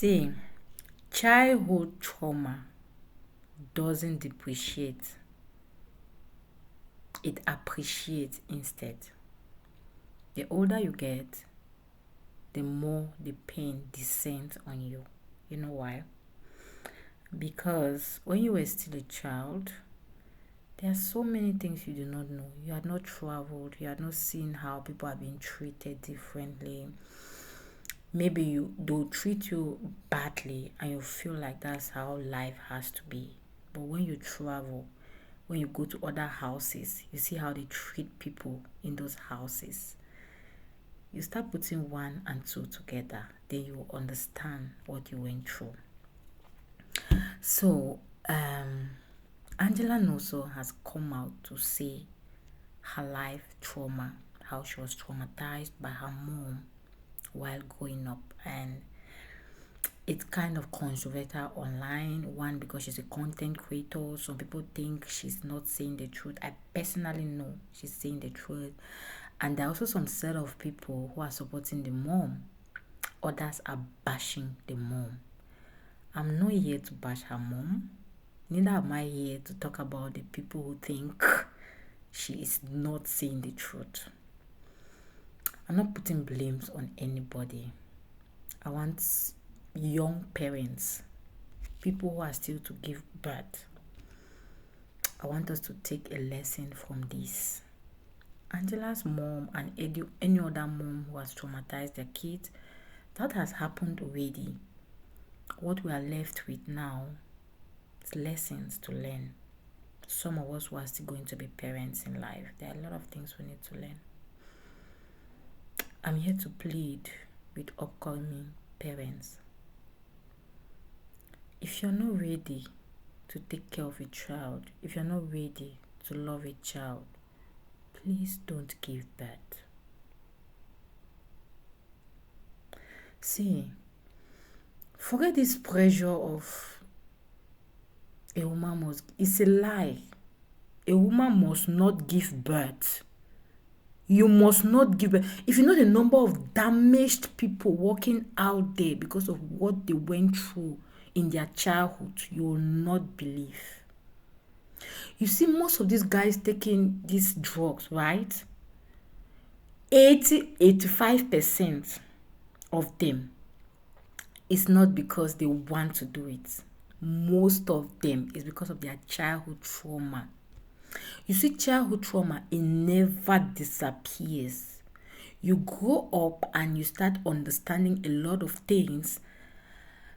See, childhood trauma doesn't depreciate, it appreciates instead. The older you get, the more the pain descends on you. You know why? Because when you were still a child, there are so many things you do not know. You had not traveled, you had not seen how people are being treated differently. Maybe they'll treat you badly and you feel like that's how life has to be. But when you travel, when you go to other houses, you see how they treat people in those houses. You start putting one and two together, then you will understand what you went through. So, Angela Nosso has come out to say her life trauma, how she was traumatized by her mom while growing up, and it's kind of controversial online. One, because she's a content creator, some people think she's not saying the truth. I personally know she's saying the truth, and there are also some set of people who are supporting the mom. Others are bashing the mom. I'm not here to bash her mom, neither am I here to talk about the people who think she is not saying the truth. I'm not putting blames on anybody. I want young parents, people who are still to give birth, I want us to take a lesson from this. Angela's mom and any other mom who has traumatized their kids, that has happened already. What we are left with now is lessons to learn. Some of us who are still going to be parents in life, there are a lot of things we need to learn. I'm here to plead with upcoming parents. If you're not ready to take care of a child, if you're not ready to love a child, please don't give birth. See, forget this pressure of a woman must, it's a lie. A woman must not give birth. You must not give birth. If you know the number of damaged people walking out there because of what they went through in their childhood, you will not believe. You see, most of these guys taking these drugs, right? 85% of them, it's not because they want to do it. Most of them is because of their childhood trauma. You see, childhood trauma, it never disappears. You grow up and you start understanding a lot of things.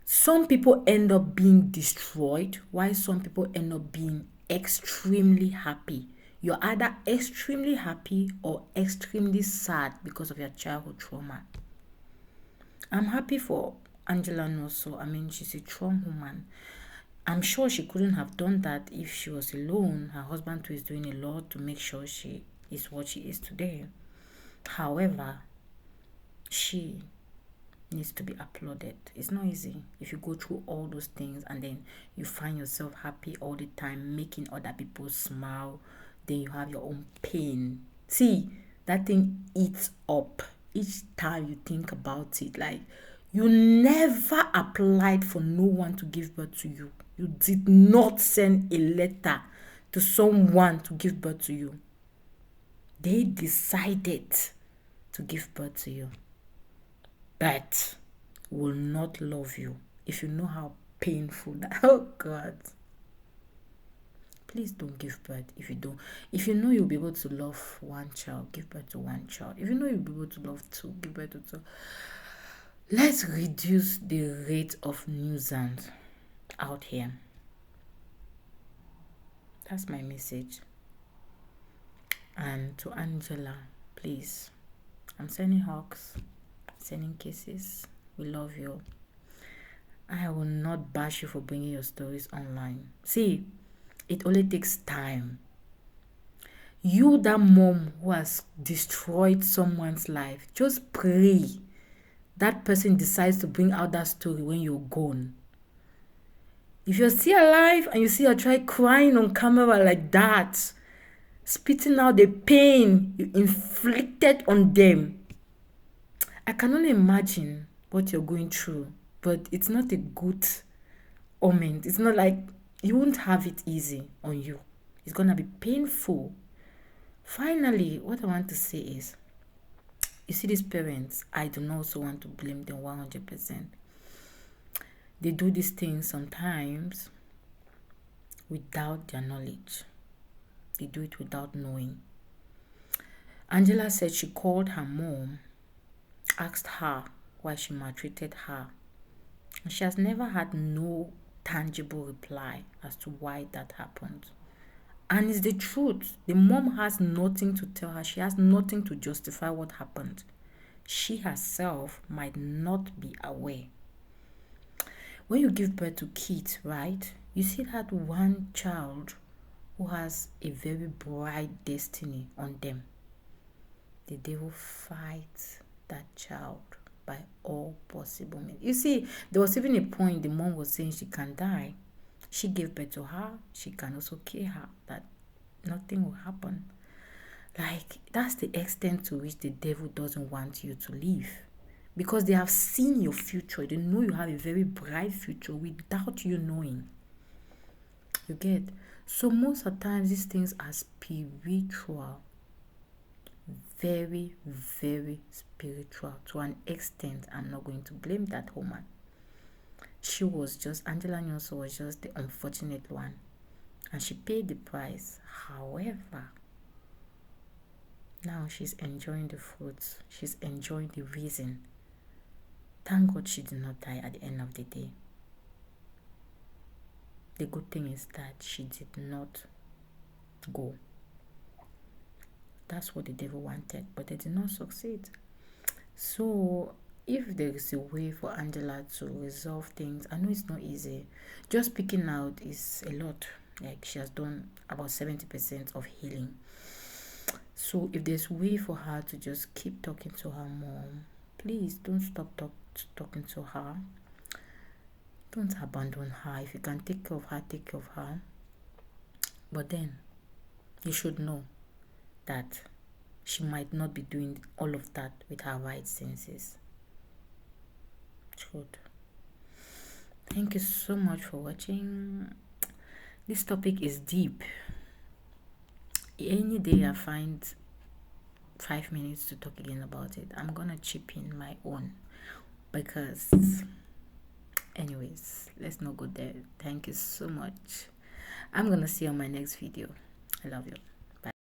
Some people end up being destroyed, while some people end up being extremely happy. You're either extremely happy or extremely sad because of your childhood trauma. I'm happy for Angela Nosso. I mean, she's a strong woman. I'm sure she couldn't have done that if she was alone. Her husband too is doing a lot to make sure she is what she is today. However, she needs to be applauded. It's not easy if you go through all those things and then you find yourself happy all the time, making other people smile, then you have your own pain. See, that thing eats up each time you think about it. Like, you never applied for no one to give birth to you. You did not send a letter to someone to give birth to you. They decided to give birth to you, but will not love you. If you know how painful that, oh God. Please don't give birth if you don't. If you know you'll be able to love one child, give birth to one child. If you know you'll be able to love two, give birth to two. Let's reduce the rate of nuisance out here. That's my message. And to Angela, please, I'm sending hugs, sending kisses. We love you. I will not bash you for bringing your stories online. See, it only takes time. You, that mom who has destroyed someone's life, just pray that person decides to bring out that story when you're gone. If you're still alive and you see her try crying on camera like that, spitting out the pain you inflicted on them, I can only imagine what you're going through but it's not a good omen. It's not like you won't have it easy on you. It's gonna be painful. Finally, what I want to say is, you see, these parents, I do not also want to blame them 100%. They do these things sometimes without their knowledge. They do it without knowing. Angela said she called her mom, asked her why she maltreated her. And she has never had no tangible reply as to why that happened. And it's the truth. The mom has nothing to tell her. She has nothing to justify what happened. She herself might not be aware. When you give birth to kids, right, you see that one child who has a very bright destiny on them. The devil fights that child by all possible means. You see, there was even a point the mom was saying she can die. She gave birth to her. She can also kill her. That nothing will happen. Like, that's the extent to which the devil doesn't want you to live. Because they have seen your future. They know you have a very bright future without you knowing. You get? So most of the times, these things are spiritual. Very, very spiritual. To an extent, I'm not going to blame that woman. She was just, Angela Nyonso was just the unfortunate one. And she paid the price. However, now she's enjoying the fruits. She's enjoying the reason. Thank God she did not die at the end of the day. The good thing is that she did not go. That's what the devil wanted, but they did not succeed. So if there is a way for Angela to resolve things, I know it's not easy. Just speaking out is a lot. Like, she has done about 70% of healing. So if there's a way for her to just keep talking to her mom, please don't stop talking to her. Don't abandon her. If you can take care of her, take care of her. But then you should know that she might not be doing all of that with her right senses. Good. Thank you so much for watching. This topic is deep. Any day I find 5 minutes to talk again about it, I'm gonna chip in my own, because anyways, let's not go there. Thank you so much. I'm gonna see you on my next video. I love you.